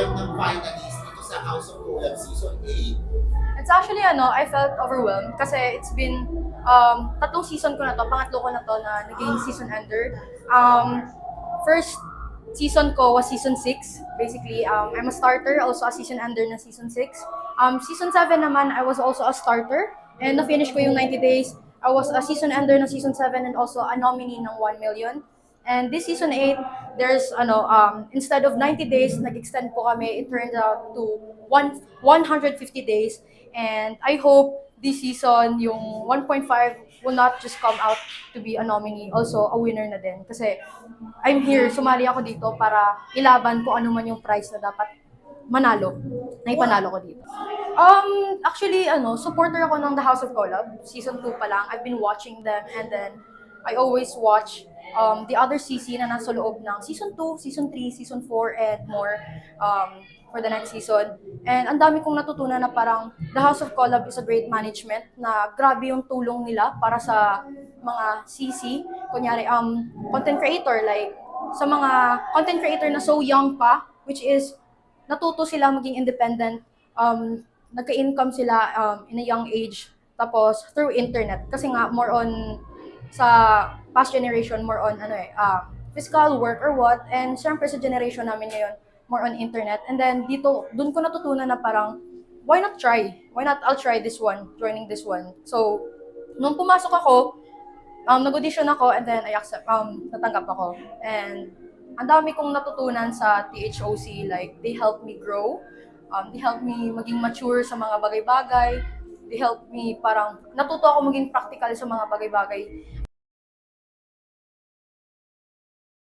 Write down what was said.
part ng finalist dito sa House of Collab Season 8? It's actually, I felt overwhelmed kasi it's been, tatlong season ko na to, pangatlo ko na to na naging season ender. First season ko was season 6. Basically, I'm a starter, also a season ender na season 6. Season 7 naman, I was also a starter and na-finish ko yung 90 days. I was a season ender ng season 7 and also a nominee ng 1 million. And this season 8, there's instead of 90 days, nag-extend po kami. It turned out to 150 days. And I hope this season, yung 1.5 will not just come out to be a nominee, also a winner na din. Kasi I'm here, sumali ako dito para ilaban kung ano man yung prize na dapat manalo, na ipanalo ko dito. Actually, supporter ako ng The House of Collab. Season 2 pa lang. I've been watching them and then I always watch the other CC na nasa loob ng Season 2, Season 3, Season 4, and more for the next season. And ang dami kong natutunan na parang The House of Collab is a great management na grabe yung tulong nila para sa mga CC. Kunyari, content creator, like sa mga content creator na so young pa, which is natuto sila maging independent, nagka-income sila in a young age, tapos through internet. Kasi nga, more on, sa past generation, more on, physical work or what, and syempre sa generation namin ngayon, more on internet. And then, dito, dun ko natutunan na parang, why not try? Why not I'll try this one, joining this one. So, nung pumasok ako, nag-audition ako, and then I accept, natanggap ako. And ang dami kong natutunan sa THOC, like, they helped me grow, they helped me maging mature sa mga bagay-bagay, they helped me parang, natuto ako maging practical sa mga bagay-bagay.